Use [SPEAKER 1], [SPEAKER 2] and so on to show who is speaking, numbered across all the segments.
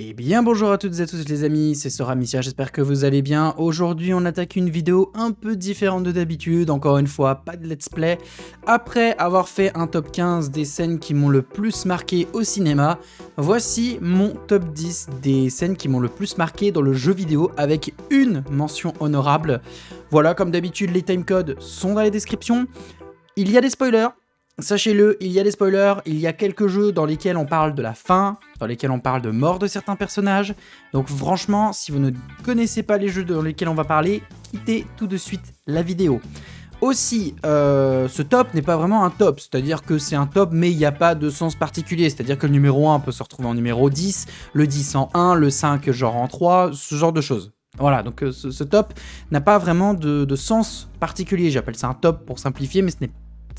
[SPEAKER 1] Eh bien bonjour à toutes et à tous les amis, c'est Sora Missia, j'espère que vous allez bien. Aujourd'hui on attaque une vidéo un peu différente de d'habitude, encore une fois pas de let's play. Après avoir fait un top 15 des scènes qui m'ont le plus marqué au cinéma, voici mon top 10 des scènes qui m'ont le plus marqué dans le jeu vidéo avec une mention honorable. Voilà, comme d'habitude les timecodes sont dans la description. Il y a des spoilers. Sachez-le, il y a des spoilers, il y a quelques jeux dans lesquels on parle de la fin, dans lesquels on parle de mort de certains personnages. Donc franchement, si vous ne connaissez pas les jeux dans lesquels on va parler, quittez tout de suite la vidéo. Aussi, ce top n'est pas vraiment un top, c'est-à-dire que c'est un top mais il n'y a pas de sens particulier, c'est-à-dire que le numéro 1 peut se retrouver en numéro 10, le 10 en 1, le 5 genre en 3, ce genre de choses. Voilà, donc ce top n'a pas vraiment de sens particulier, j'appelle ça un top pour simplifier, mais ce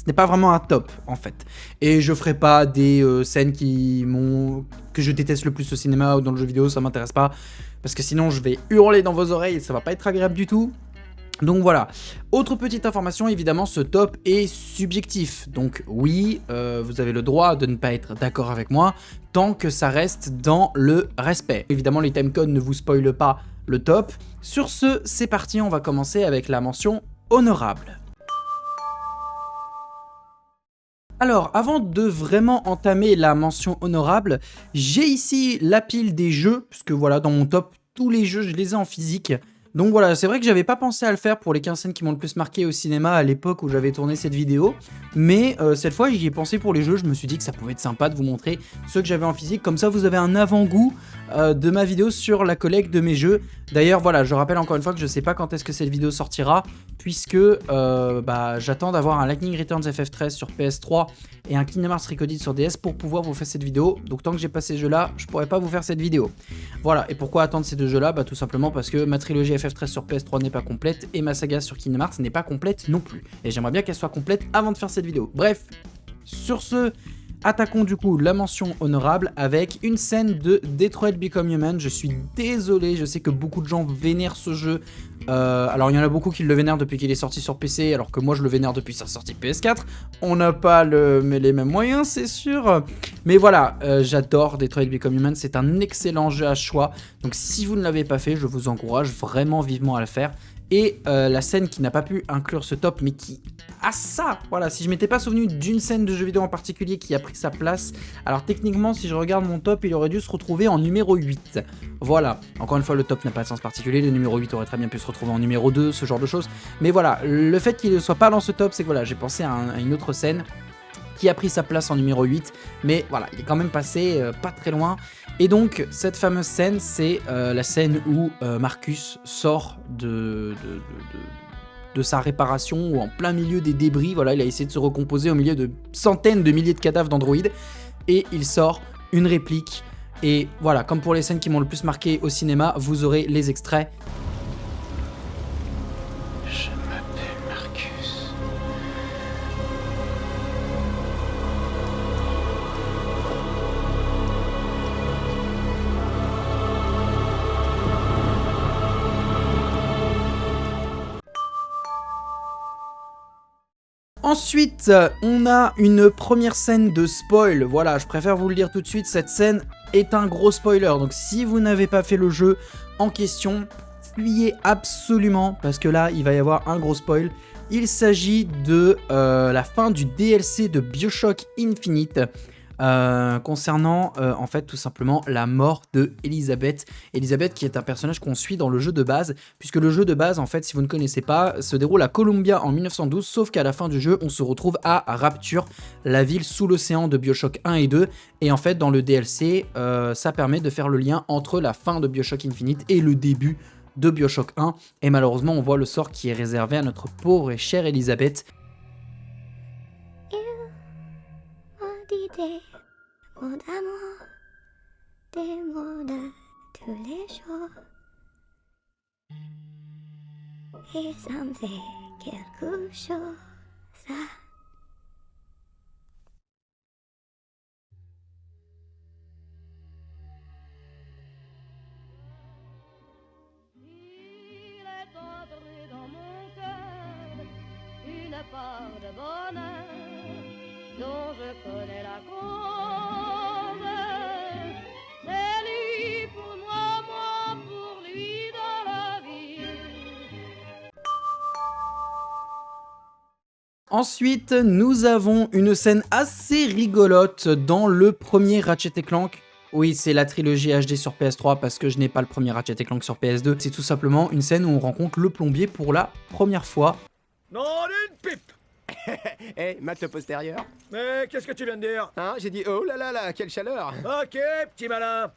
[SPEAKER 1] n'est pas vraiment un top en fait. Et je ferai pas des scènes que je déteste le plus au cinéma ou dans le jeu vidéo, ça m'intéresse pas, parce que sinon je vais hurler dans vos oreilles et ça va pas être agréable du tout. Donc voilà, autre petite information, évidemment ce top est subjectif, donc oui, vous avez le droit de ne pas être d'accord avec moi, tant que ça reste dans le respect. Évidemment les timecodes ne vous spoilent pas le top. Sur ce, c'est parti, on va commencer avec la mention honorable. Alors, avant de vraiment entamer la mention honorable, j'ai ici la pile des jeux, puisque voilà, dans mon top, tous les jeux, je les ai en physique. Donc voilà, c'est vrai que j'avais pas pensé à le faire pour les 15 scènes qui m'ont le plus marqué au cinéma à l'époque où j'avais tourné cette vidéo, mais cette fois j'y ai pensé pour les jeux, je me suis dit que ça pouvait être sympa de vous montrer ceux que j'avais en physique, comme ça vous avez un avant-goût de ma vidéo sur la collecte de mes jeux. D'ailleurs voilà, je rappelle encore une fois que je sais pas quand est-ce que cette vidéo sortira, puisque j'attends d'avoir un Lightning Returns FF13 sur PS3 et un Kingdom Hearts Recoded sur DS pour pouvoir vous faire cette vidéo. Donc tant que j'ai pas ces jeux là, je pourrais pas vous faire cette vidéo. Voilà, et pourquoi attendre ces deux jeux là? Bah tout simplement parce que ma trilogie FF13 sur PS3 n'est pas complète et ma saga sur Kingdom Hearts n'est pas complète non plus. Et j'aimerais bien qu'elle soit complète avant de faire cette vidéo. Bref, sur ce, attaquons du coup la mention honorable avec une scène de Detroit Become Human. Je suis désolé, je sais que beaucoup de gens vénèrent ce jeu. Alors il y en a beaucoup qui le vénèrent depuis qu'il est sorti sur PC, alors que moi je le vénère depuis sa sortie PS4. On n'a pas les mêmes moyens, c'est sûr. Mais voilà, j'adore Detroit Become Human, c'est un excellent jeu à choix. Donc si vous ne l'avez pas fait, je vous encourage vraiment vivement à le faire. Et la scène qui n'a pas pu inclure ce top, mais qui a ça, voilà, si je m'étais pas souvenu d'une scène de jeu vidéo en particulier qui a pris sa place, alors techniquement, si je regarde mon top, il aurait dû se retrouver en numéro 8. Voilà, encore une fois, le top n'a pas de sens particulier, le numéro 8 aurait très bien pu se retrouver en numéro 2, ce genre de choses. Mais voilà, le fait qu'il ne soit pas dans ce top, c'est que voilà, j'ai pensé à une autre scène qui a pris sa place en numéro 8, mais voilà, il est quand même passé pas très loin. Et donc, cette fameuse scène, c'est la scène où Marcus sort de sa réparation, ou en plein milieu des débris, voilà, il a essayé de se recomposer au milieu de centaines de milliers de cadavres d'androïdes, et il sort une réplique, et voilà, comme pour les scènes qui m'ont le plus marqué au cinéma, vous aurez les extraits.
[SPEAKER 2] Je m'appelle Marcus.
[SPEAKER 1] Ensuite, on a une première scène de spoil. Voilà, je préfère vous le dire tout de suite, cette scène est un gros spoiler. Donc si vous n'avez pas fait le jeu en question, fuyez absolument, parce que là, il va y avoir un gros spoil. Il s'agit de la fin du DLC de BioShock Infinite. Concernant en fait tout simplement la mort de Elizabeth. Elizabeth qui est un personnage qu'on suit dans le jeu de base, puisque le jeu de base en fait, si vous ne connaissez pas, se déroule à Columbia en 1912, sauf qu'à la fin du jeu on se retrouve à Rapture, la ville sous l'océan de BioShock 1 et 2, et en fait dans le DLC ça permet de faire le lien entre la fin de BioShock Infinite et le début de BioShock 1, et malheureusement on voit le sort qui est réservé à notre pauvre et chère Elizabeth.
[SPEAKER 3] Mon amour, des mots de tous les jours, et ça me fait quelque chose.
[SPEAKER 4] Il est entré dans mon cœur une part de bonheur dont je connais la cause. C'est lui
[SPEAKER 1] Ensuite, nous avons une scène assez rigolote dans le premier Ratchet & Clank. Oui, c'est la trilogie HD sur PS3 parce que je n'ai pas le premier Ratchet & Clank sur PS2. C'est tout simplement une scène où on rencontre le plombier pour la première fois.
[SPEAKER 5] Non, une pipe.
[SPEAKER 6] Hey, mate le postérieur.
[SPEAKER 5] Mais qu'est-ce que tu viens de dire?
[SPEAKER 6] Hein, j'ai dit oh là là là, quelle chaleur.
[SPEAKER 5] Ok, petit malin.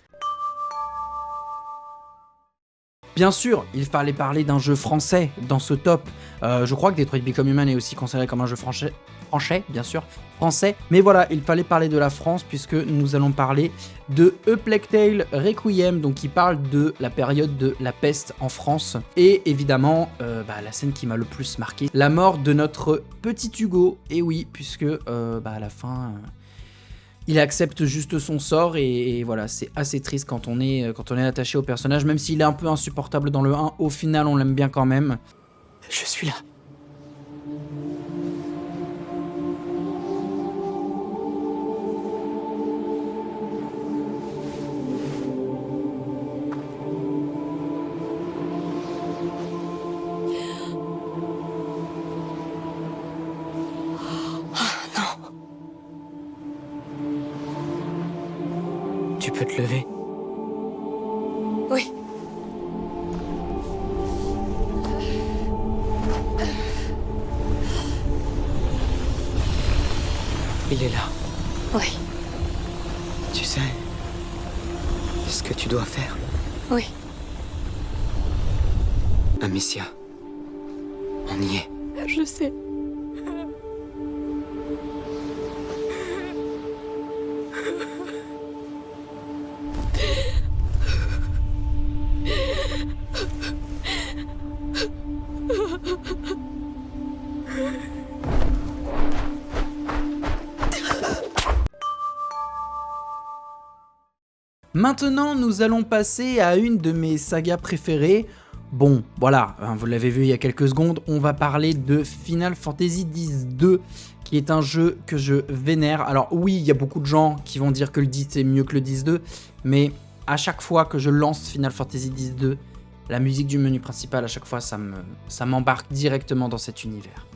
[SPEAKER 1] Bien sûr, il fallait parler d'un jeu français dans ce top. Je crois que Detroit Become Human est aussi considéré comme un jeu français, bien sûr, français. Mais voilà, il fallait parler de la France puisque nous allons parler de A Plague Tale Requiem, donc qui parle de la période de la peste en France. Et évidemment, la scène qui m'a le plus marqué, la mort de notre petit Hugo. Et oui, puisque à la fin... il accepte juste son sort et voilà, c'est assez triste quand on est attaché au personnage, même s'il est un peu insupportable dans le 1, au final on l'aime bien quand même.
[SPEAKER 2] Je suis là. Tu peux te lever.
[SPEAKER 7] Oui.
[SPEAKER 2] Il est là.
[SPEAKER 7] Oui.
[SPEAKER 2] Tu sais ce que tu dois faire,
[SPEAKER 7] Oui.
[SPEAKER 2] Amicia. On y est.
[SPEAKER 7] Je sais.
[SPEAKER 1] Maintenant, nous allons passer à une de mes sagas préférées. Bon, voilà, vous l'avez vu il y a quelques secondes, on va parler de Final Fantasy X-2, qui est un jeu que je vénère. Alors oui, il y a beaucoup de gens qui vont dire que le 10 est mieux que le 10-2, mais à chaque fois que je lance Final Fantasy X-2, la musique du menu principal, à chaque fois, ça m'embarque directement dans cet univers.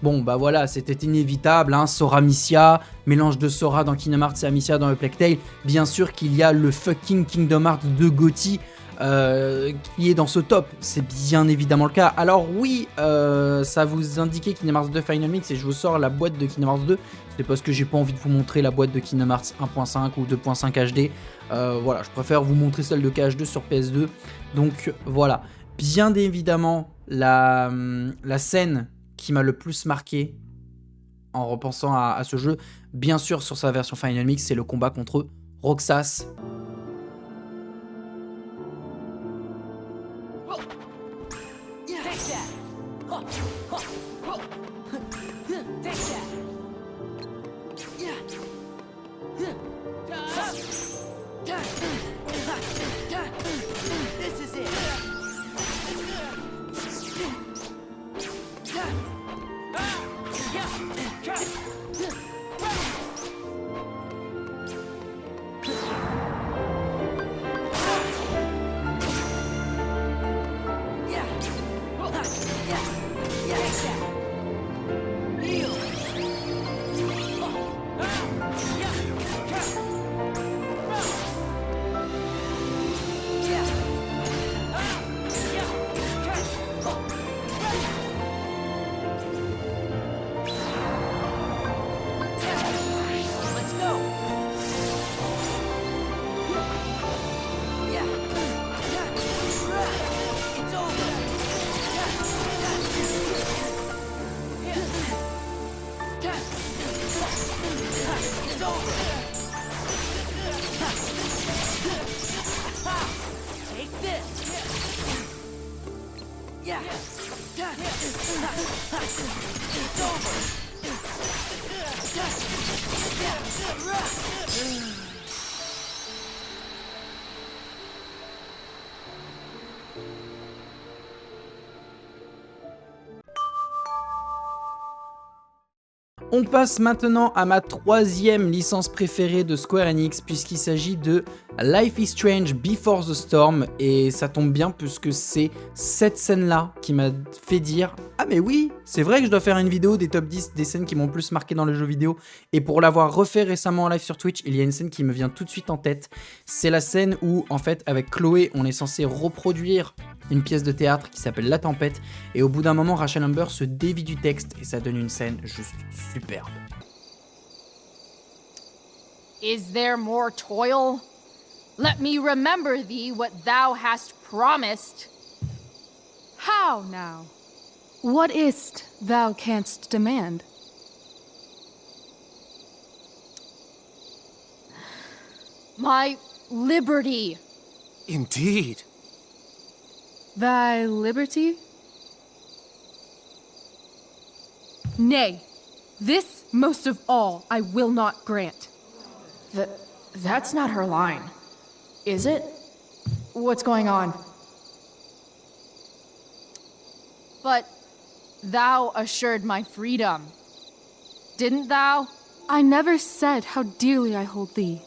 [SPEAKER 1] Bon, bah voilà, c'était inévitable, hein, Sora Mycia, mélange de Sora dans Kingdom Hearts et Amicia dans A Plague Tale. Bien sûr qu'il y a le fucking Kingdom Hearts de GOTY qui est dans ce top, c'est bien évidemment le cas. Alors oui, ça vous indiquait Kingdom Hearts 2 Final Mix et je vous sors la boîte de Kingdom Hearts 2. C'est parce que j'ai pas envie de vous montrer la boîte de Kingdom Hearts 1.5 ou 2.5 HD. Voilà, je préfère vous montrer celle de KH2 sur PS2. Donc voilà, bien évidemment la scène qui m'a le plus marqué en repensant à ce jeu, bien sûr sur sa version Final Mix, c'est le combat contre Roxas. On passe maintenant à ma troisième licence préférée de Square Enix puisqu'il s'agit de Life is Strange Before the Storm et ça tombe bien puisque c'est cette scène-là qui m'a fait dire « Ah mais oui, c'est vrai que je dois faire une vidéo des top 10 des scènes qui m'ont le plus marqué dans le jeu vidéo » et pour l'avoir refait récemment en live sur Twitch, il y a une scène qui me vient tout de suite en tête. C'est la scène où en fait avec Chloé on est censé reproduire une pièce de théâtre qui s'appelle La Tempête et au bout d'un moment Rachel Amber se dévie du texte et ça donne une scène juste superbe.
[SPEAKER 8] Is there more toil? Let me remember thee what thou hast promised.
[SPEAKER 7] How now? What is't thou canst demand?
[SPEAKER 8] My liberty.
[SPEAKER 6] Indeed.
[SPEAKER 7] Thy liberty? Nay, this most of all I will not grant.
[SPEAKER 8] That's not her line, is it? What's going on? But thou assured my freedom, didn't thou?
[SPEAKER 7] I never said how dearly I hold thee.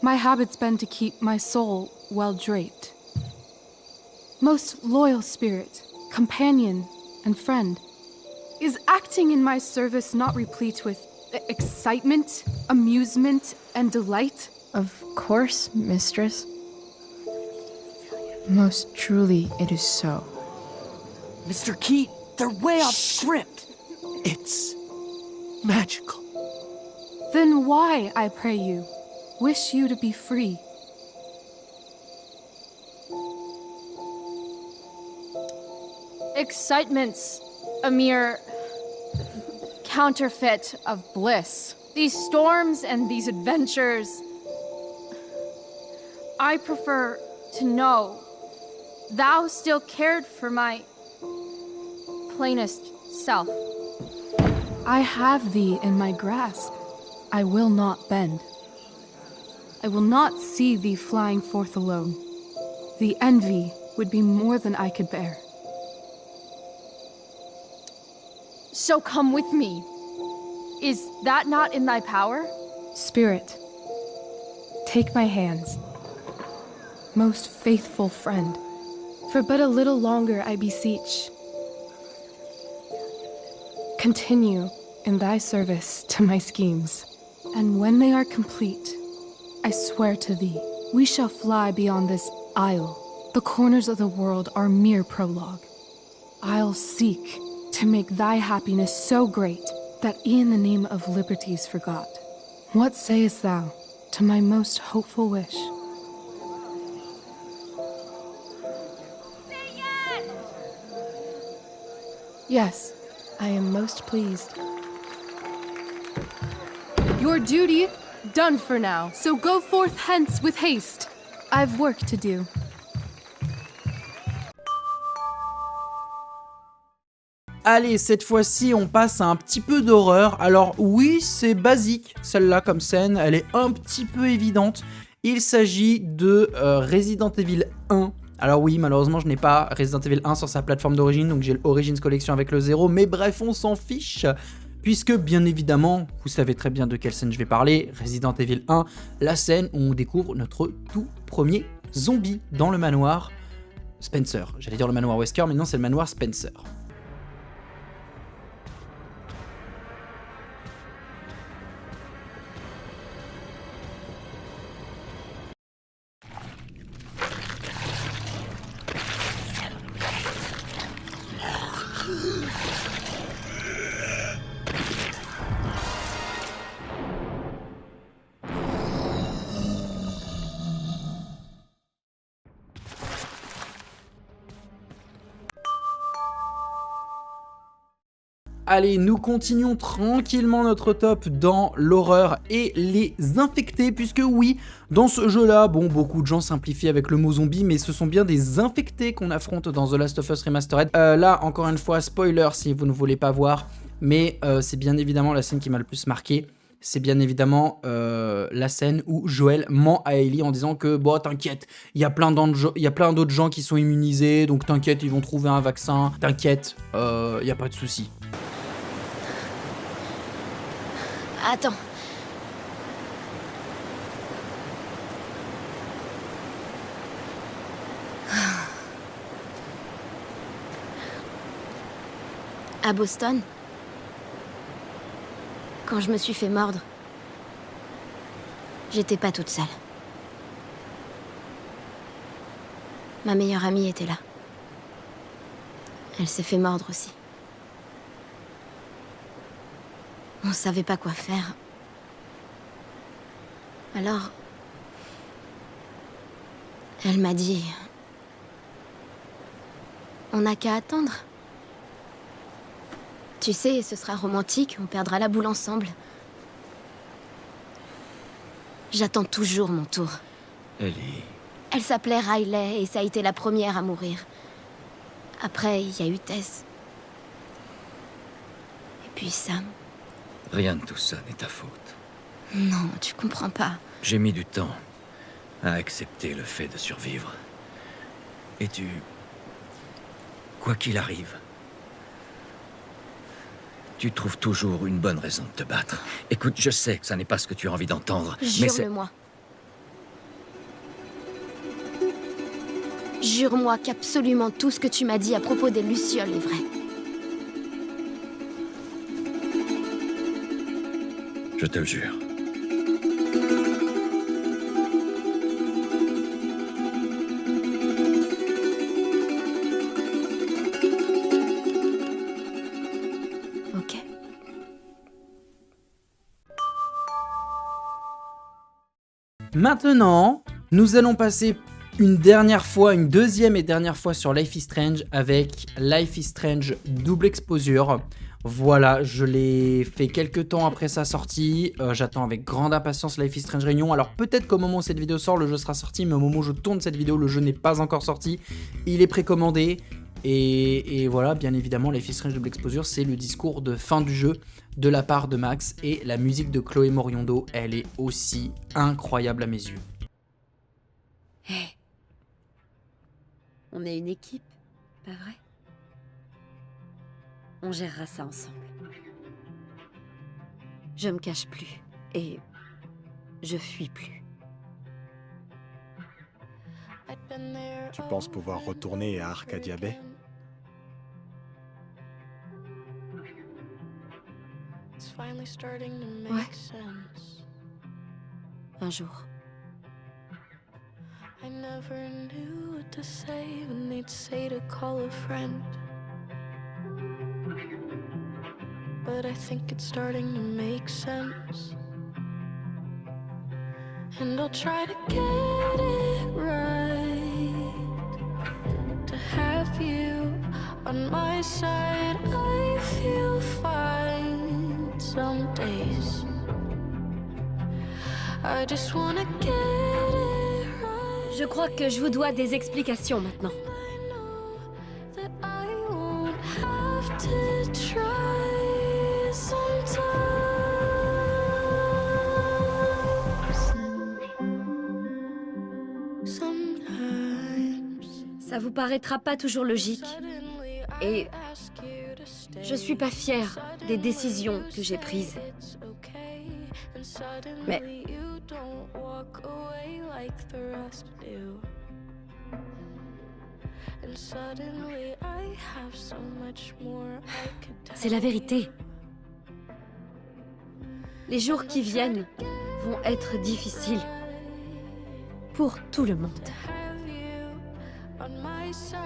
[SPEAKER 7] My habit's been to keep my soul well draped. Most loyal spirit, companion, and friend, is acting in my service not replete with excitement, amusement, and delight?
[SPEAKER 8] Of course, mistress. Most truly it is so.
[SPEAKER 2] Mr. Keat, they're way off script.
[SPEAKER 6] It's magical.
[SPEAKER 7] Then why, I pray you, wish you to be free?
[SPEAKER 8] Excitement's a mere counterfeit of bliss. These storms and these adventures, I prefer to know thou still cared for my plainest self.
[SPEAKER 7] I have thee in my grasp. I will not bend. I will not see thee flying forth alone. The envy would be more than I could bear.
[SPEAKER 8] So come with me. Is that not in thy power?
[SPEAKER 7] Spirit, take my hands. Most faithful friend, for but a little longer I beseech. continue in thy service to my schemes. And when they are complete, I swear to thee, we shall fly beyond this isle. The corners of the world are mere prologue. I'll seek to make thy happiness so great that e'en the name of liberty's forgot. What sayest thou to my most hopeful wish? Yes, I am most pleased. Your duty done for now, so go forth hence with haste. I've work to do.
[SPEAKER 1] Allez, cette fois-ci, on passe à un petit peu d'horreur. Alors oui, c'est basique, celle-là, comme scène. Elle est un petit peu évidente. Il s'agit de Resident Evil 1. Alors oui, malheureusement, je n'ai pas Resident Evil 1 sur sa plateforme d'origine, donc j'ai l'Origins Collection avec le 0. Mais bref, on s'en fiche, puisque bien évidemment, vous savez très bien de quelle scène je vais parler. Resident Evil 1, la scène où on découvre notre tout premier zombie dans le manoir Spencer. J'allais dire le manoir Wesker, mais non, c'est le manoir Spencer. Allez, nous continuons tranquillement notre top dans l'horreur et les infectés, puisque oui, dans ce jeu-là, bon, beaucoup de gens simplifient avec le mot zombie, mais ce sont bien des infectés qu'on affronte dans The Last of Us Remastered. Là, encore une fois, spoiler si vous ne voulez pas voir, mais c'est bien évidemment la scène qui m'a le plus marqué. C'est bien évidemment la scène où Joel ment à Ellie en disant que bon, t'inquiète, il y a plein d'autres gens qui sont immunisés, donc t'inquiète, ils vont trouver un vaccin, t'inquiète, il n'y a pas de souci.
[SPEAKER 3] Attends. À Boston, quand je me suis fait mordre, j'étais pas toute seule. Ma meilleure amie était là. Elle s'est fait mordre aussi. On savait pas quoi faire. Alors, elle m'a dit... On n'a qu'à attendre. Tu sais, ce sera romantique, on perdra la boule ensemble. J'attends toujours mon tour.
[SPEAKER 2] Ellie...
[SPEAKER 3] Elle s'appelait Riley et ça a été la première à mourir. Après, il y a eu Tess. Et puis Sam.
[SPEAKER 2] Rien de tout ça n'est ta faute.
[SPEAKER 3] Non, tu comprends pas.
[SPEAKER 2] J'ai mis du temps à accepter le fait de survivre. Et tu... Quoi qu'il arrive, tu trouves toujours une bonne raison de te battre. Écoute, je sais que ça n'est pas ce que tu as envie d'entendre, mais c'est...
[SPEAKER 3] Jure-le-moi. Jure-moi qu'absolument tout ce que tu m'as dit à propos des Lucioles est vrai.
[SPEAKER 2] Je te le jure.
[SPEAKER 3] Ok.
[SPEAKER 1] Maintenant, nous allons passer une deuxième et dernière fois sur Life is Strange avec Life is Strange double exposure. Voilà, je l'ai fait quelques temps après sa sortie, j'attends avec grande impatience Life is Strange Réunion. Alors peut-être qu'au moment où cette vidéo sort, le jeu sera sorti, mais au moment où je tourne cette vidéo, le jeu n'est pas encore sorti. Il est précommandé, et voilà, bien évidemment, Life is Strange double exposure, c'est le discours de fin du jeu de la part de Max, et la musique de Chloé Moriondo, elle est aussi incroyable à mes yeux.
[SPEAKER 9] Hé, on est une équipe, pas vrai? On gérera ça ensemble. Je me cache plus et je fuis plus.
[SPEAKER 10] Tu penses pouvoir retourner à Arcadia Bay?
[SPEAKER 9] Ouais. Un jour.
[SPEAKER 10] I never knew what to say when they'd say to call a friend. But I think it's starting to make sense. And I'll try to get it right. To have you on my side, I feel fine some days. I just wanna get it right.
[SPEAKER 9] Je crois que je vous dois des explications maintenant.
[SPEAKER 10] I know that I won't have to try sometimes. Sometimes.
[SPEAKER 9] Ça vous paraîtra pas toujours logique.
[SPEAKER 10] Suddenly
[SPEAKER 9] Et
[SPEAKER 10] I ask you to stay.
[SPEAKER 9] je suis pas fière des décisions que j'ai prises.
[SPEAKER 10] It's okay. And suddenly
[SPEAKER 9] Mais
[SPEAKER 10] you don't walk away like the rest do. And suddenly I have so much more I could tell.
[SPEAKER 9] c'est la vérité. Les jours qui viennent vont être difficiles pour tout le monde.
[SPEAKER 10] Have you on my side.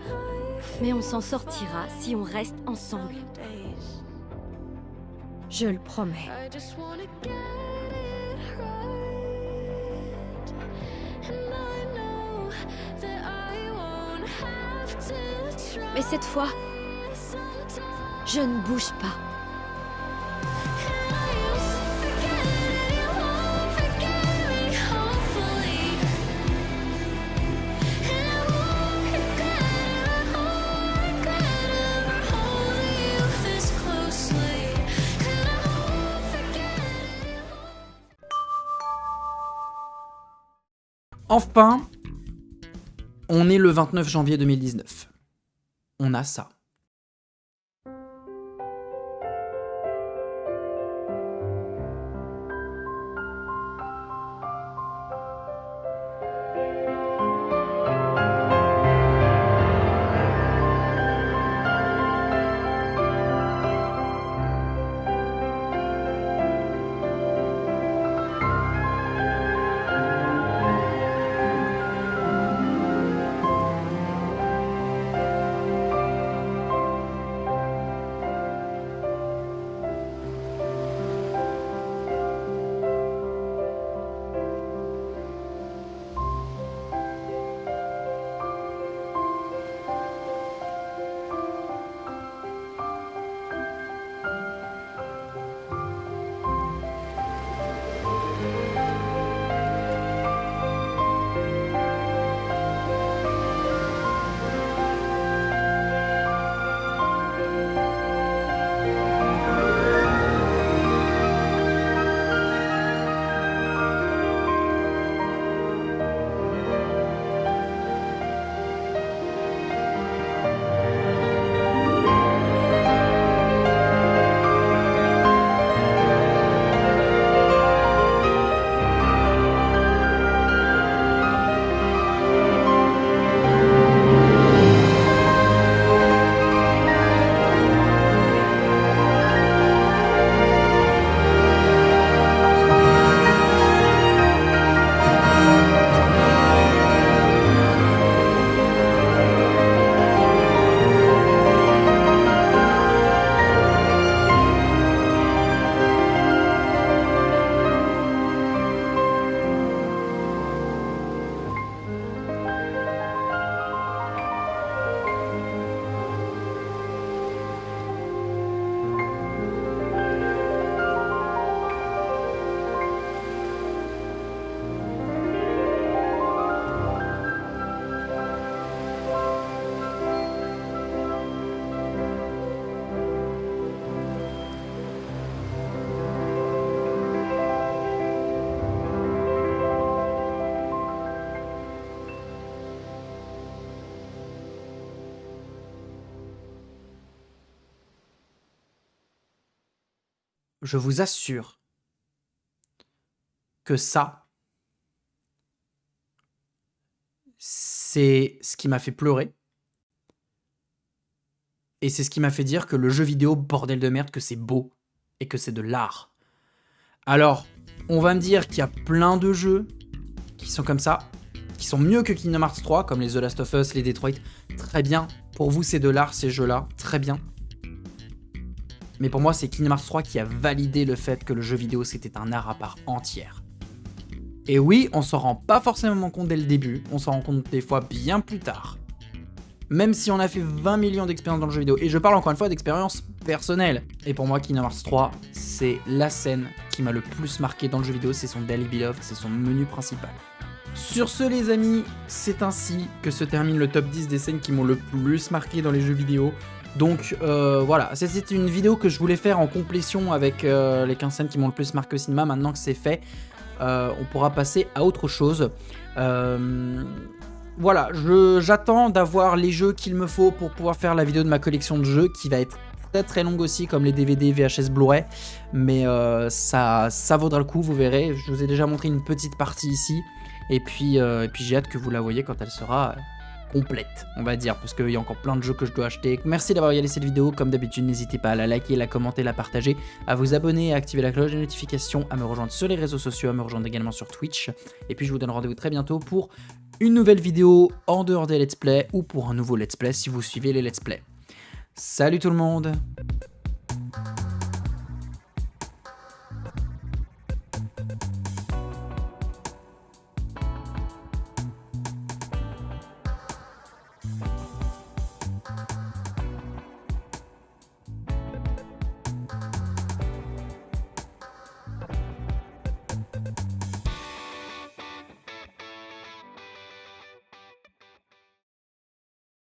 [SPEAKER 10] I
[SPEAKER 9] Mais on s'en sortira si on reste ensemble.
[SPEAKER 10] days.
[SPEAKER 9] Je le promets.
[SPEAKER 10] I just wanna get it right. And I know that I won't have to try
[SPEAKER 9] Mais cette fois,
[SPEAKER 10] sometimes.
[SPEAKER 9] je ne bouge pas.
[SPEAKER 10] And I won't forget it, you won't forget me, hopefully. And I won't regret ever holding you this closely. And I won't forget it.
[SPEAKER 1] Enfin, on est le 29 janvier 2019. On a ça. Je vous assure que ça, c'est ce qui m'a fait pleurer. Et c'est ce qui m'a fait dire que le jeu vidéo, bordel de merde, que c'est beau. et que c'est de l'art. Alors, on va me dire qu'il y a plein de jeux qui sont comme ça, qui sont mieux que Kingdom Hearts 3, comme les The Last of Us, les Detroit. Très bien. Pour vous, c'est de l'art, ces jeux-là. Très bien. Mais pour moi, c'est Kingdom Hearts 3 qui a validé le fait que le jeu vidéo, c'était un art à part entière. Et oui, on s'en rend pas forcément compte dès le début, on s'en rend compte des fois bien plus tard. Même si on a fait 20 millions d'expériences dans le jeu vidéo. Et je parle encore une fois d'expérience personnelle. Et pour moi, Kingdom Hearts 3, c'est la scène qui m'a le plus marqué dans le jeu vidéo, c'est son Daily Beloved, c'est son menu principal. Sur ce les amis, c'est ainsi que se termine le top 10 des scènes qui m'ont le plus marqué dans les jeux vidéo. Donc voilà, c'était une vidéo que je voulais faire en complétion avec les 15 scènes qui m'ont le plus marqué au cinéma. Maintenant que c'est fait, on pourra passer à autre chose. Voilà, j'attends d'avoir les jeux qu'il me faut pour pouvoir faire la vidéo de ma collection de jeux qui va être très très longue aussi, comme les DVD, VHS, Blu-ray. Mais ça vaudra le coup, vous verrez. Je vous ai déjà montré une petite partie ici. Et puis j'ai hâte que vous la voyez quand elle sera complète, on va dire, parce qu'il y a encore plein de jeux que je dois acheter. Merci d'avoir regardé cette vidéo. Comme d'habitude, n'hésitez pas à la liker, la commenter, la partager, à vous abonner, à activer la cloche de notification, à me rejoindre sur les réseaux sociaux, à me rejoindre également sur Twitch. Et puis je vous donne rendez-vous très bientôt pour une nouvelle vidéo en dehors des let's play ou pour un nouveau let's play si vous suivez les let's play. Salut tout le monde!